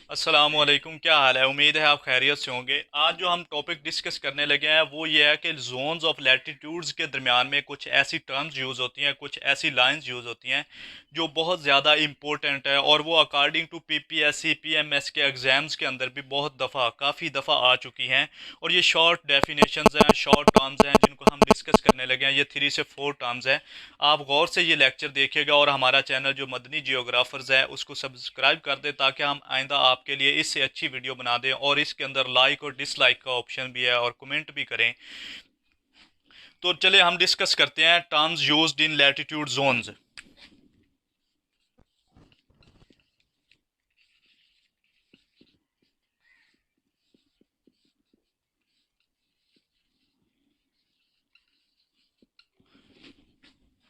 अस्सलामुअलैकुम, क्या हाल है। उम्मीद है आप खैरियत से होंगे। आज जो हम टॉपिक डिस्कस करने लगे हैं वो ये है कि जोन्स ऑफ लैटिट्यूड्स के दरमियान में कुछ ऐसी टर्म्स यूज़ होती हैं, कुछ ऐसी लाइंस यूज़ होती हैं जो बहुत ज़्यादा इंपॉर्टेंट है, और वो अकॉर्डिंग टू पीपीएससी पीएमएस के एग्ज़ाम्स के अंदर भी बहुत दफ़ा काफ़ी दफ़ा आ चुकी हैं। और ये शॉर्ट डेफिनेशंस हैं, शॉर्ट टर्म्स हैं जिनको हम डिस्कस करने लगे हैं। ये 3 से 4 टर्म्स हैं। आप गौर से ये लेक्चर देखिएगा और हमारा चैनल जो मदनी जियोग्राफर्स है उसको सब्सक्राइब कर दें, ताकि हम आइंदा आपके लिए इससे अच्छी वीडियो बना दें। और इसके अंदर लाइक और डिसलाइक का ऑप्शन भी है, और कमेंट भी करें। तो चले हम डिस्कस करते हैं terms used in latitude zones.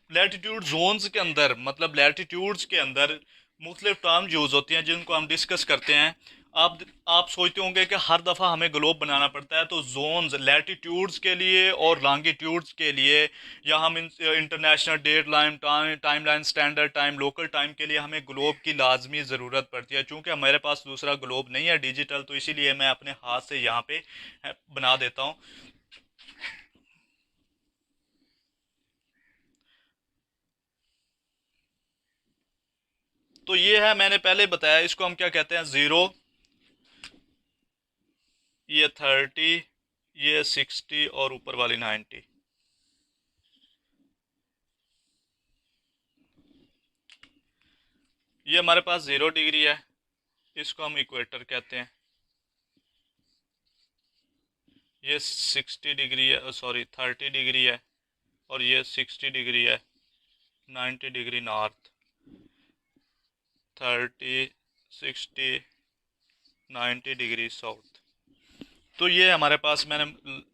Latitude zones के अंदर मतलब लैटिट्यूड्स के अंदर मुख्तलिफ टर्म यूज़ होती हैं जिनको हम डिस्कस करते हैं। आप आप सोचते होंगे कि हर दफ़ा हमें ग्लोब बनाना पड़ता है, तो जोन्स लैटिट्यूड्स के लिए और लॉन्गिट्यूड्स के लिए, या हम international date line time line standard time local time के लिए हमें ग्लोब की लाजमी ज़रूरत पड़ती है। चूँकि हमारे पास दूसरा ग्लोब नहीं है डिजिटल, तो इसीलिए मैं अपने हाथ से यहाँ पे बना देता हूँ। तो ये है, मैंने पहले बताया, इसको हम क्या कहते हैं, ज़ीरो, ये 30, ये 60 और ऊपर वाली 90। ये हमारे पास 0 डिग्री है, इसको हम इक्वेटर कहते हैं। ये 60 डिग्री है, सॉरी 30 डिग्री है, और ये 60 डिग्री है। 90 डिग्री नॉर्थ, 30, 60, 90 डिग्री साउथ। तो ये हमारे पास मैंने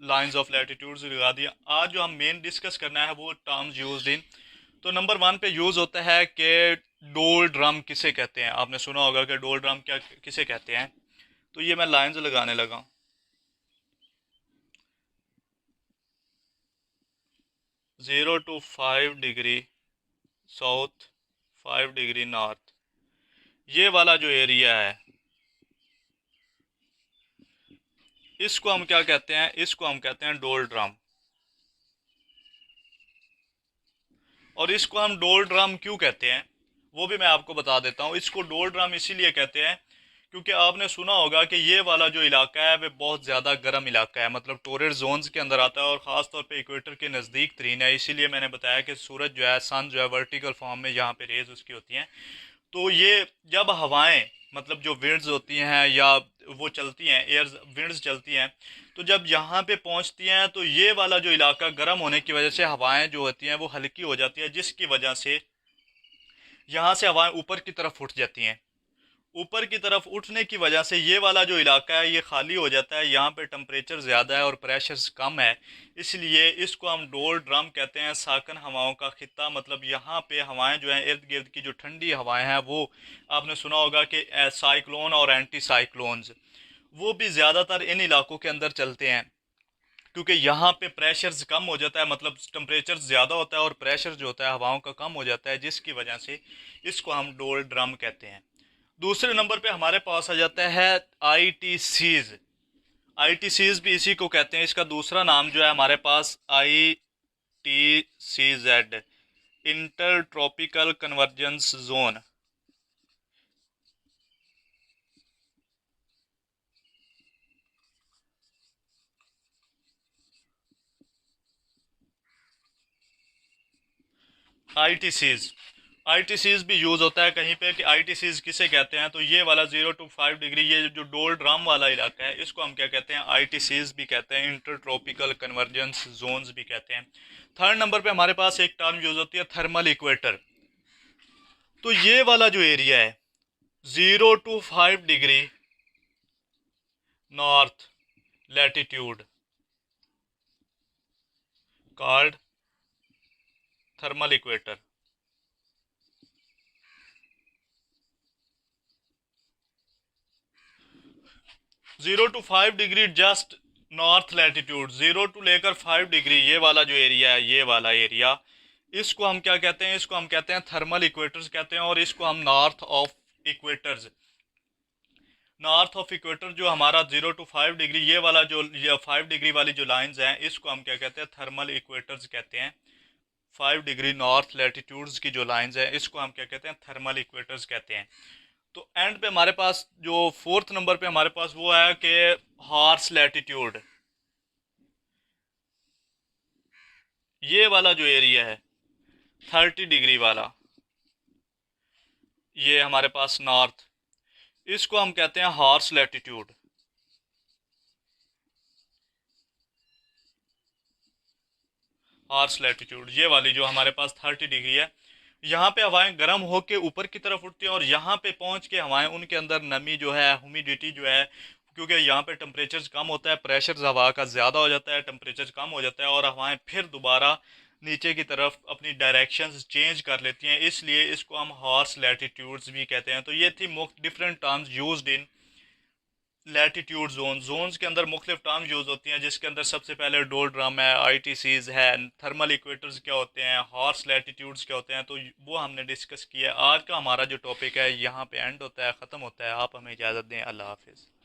लाइंस ऑफ लैटिट्यूड्स लगा दिया। आज जो हम मेन डिस्कस करना है वो टर्म्स यूज्ड इन। तो नंबर 1 पे यूज़ होता है कि डोल ड्रम किसे कहते हैं। आपने सुना होगा कि डोल ड्रम क्या किसे कहते हैं। तो ये मैं लाइंस लगाने लगा हूँ। 0 to 5 degree south, 5 degree north, ये वाला जो एरिया है इसको हम क्या कहते हैं, इसको हम कहते हैं डोल ड्रम। और इसको हम डोल ड्रम क्यों कहते हैं वो भी मैं आपको बता देता हूँ। इसको डोल ड्रम इसीलिए कहते हैं क्योंकि आपने सुना होगा कि ये वाला जो इलाका है वह बहुत ज़्यादा गर्म इलाका है, मतलब टोरेड जोन्स के अंदर आता है, और ख़ास तौर पे इक्वेटर के नज़दीक तरीन है। इसीलिए मैंने बताया कि सूरज जो है, सन जो है, वर्टिकल फॉर्म में यहाँ पे रेज उसकी होती हैं। तो ये जब हवाएं, मतलब जो विंड्स होती हैं या वो चलती हैं, एयर विंड्स चलती हैं, तो जब यहाँ पे पहुँचती हैं तो ये वाला जो इलाका गर्म होने की वजह से हवाएं जो होती हैं वो हल्की हो जाती है, जिसकी वजह से यहाँ से हवाएं ऊपर की तरफ उठ जाती हैं। ऊपर की तरफ उठने की वजह से ये वाला जो इलाका है ये खाली हो जाता है। यहाँ पे टेम्परेचर ज़्यादा है और प्रेशर कम है, इसलिए इसको हम डोल ड्रम कहते हैं, साकन हवाओं का खित्ता। मतलब यहाँ पे हवाएं जो हैं, इर्द गिर्द की जो ठंडी हवाएं हैं वो, आपने सुना होगा कि साइक्लोन और एंटी साइक्लोन्स, वो भी ज़्यादातर इन इलाकों के अंदर चलते हैं, क्योंकि यहाँ पे प्रेशर कम हो जाता है, मतलब टेम्परेचर ज़्यादा होता है और प्रेशर जो होता है हवाओं का कम हो जाता है, जिसकी वजह से इसको हम डोल ड्रम कहते हैं। दूसरे नंबर पे हमारे पास आ जाता है I T seize. I T seize भी इसी को कहते हैं। इसका दूसरा नाम जो है हमारे पास I T C Z, inter tropical convergence zone. I T seize, I T seize भी यूज़ होता है कहीं पे कि आई टी सीज किसे कहते हैं। तो ये वाला 0 to 5 डिग्री, ये जो डोल ड्राम वाला इलाका है, इसको हम क्या कहते हैं, आई टी सीज भी कहते हैं, इंटर ट्रॉपिकल कन्वर्जेंस जोन्स भी कहते हैं। थर्ड नंबर पे हमारे पास एक टर्म यूज़ होती है, थर्मल इक्वेटर। तो ये वाला जो एरिया है, 0 to 5 degree north latitude, called thermal equator. 0 to 5 degree just north latitude, 0 to लेकर 5 डिग्री, ये वाला जो एरिया है, ये वाला एरिया, इसको हम क्या कहते हैं, इसको हम कहते हैं थर्मल इक्वेटर्स कहते हैं, और इसको हम north of equators, north of equator जो हमारा 0 to 5 डिग्री, ये वाला जो, ये 5 डिग्री वाली जो लाइंस हैं, इसको हम क्या कहते हैं, थर्मल इक्वेटर्स कहते हैं। 5 डिग्री नॉर्थ लैटिट्यूड्स की जो लाइंस हैं, इसको हम क्या कहते हैं, थर्मल इक्वेटर्स कहते हैं। तो एंड पे हमारे पास जो फोर्थ नंबर पे हमारे पास वो है कि हॉर्स लैटिट्यूड। ये वाला जो एरिया है 30 डिग्री वाला, ये हमारे पास नॉर्थ, इसको हम कहते हैं हॉर्स लैटिट्यूड। हॉर्स लैटिट्यूड ये वाली जो हमारे पास 30 डिग्री है, यहाँ पे हवाएं गर्म होके ऊपर की तरफ उठती हैं और यहाँ पे पहुँच के हवाएं, उनके अंदर नमी जो है, ह्यूमिडिटी जो है, क्योंकि यहाँ पे टेम्परेचर कम होता है, प्रेशर हवा का ज़्यादा हो जाता है, टेम्परेचर कम हो जाता है और हवाएं फिर दोबारा नीचे की तरफ अपनी डायरेक्शंस चेंज कर लेती हैं, इसलिए इसको हम हॉर्स लैटिट्यूड्स भी कहते हैं। तो ये थी different terms used in latitude zone. Zones के अंदर मुख्तलिफ टर्म यूज़ होती हैं, जिसके अंदर सबसे पहले डोल्ड्रम है, आईटीसीज है, थर्मल इक्वेटर्स क्या होते हैं, हॉर्स लैटिट्यूड्स क्या होते हैं, तो वो हमने डिस्कस किया। आज का हमारा जो टॉपिक है यहाँ पे एंड होता है, ख़त्म होता है। आप हमें इजाज़त दें। अल्लाह हाफिज़।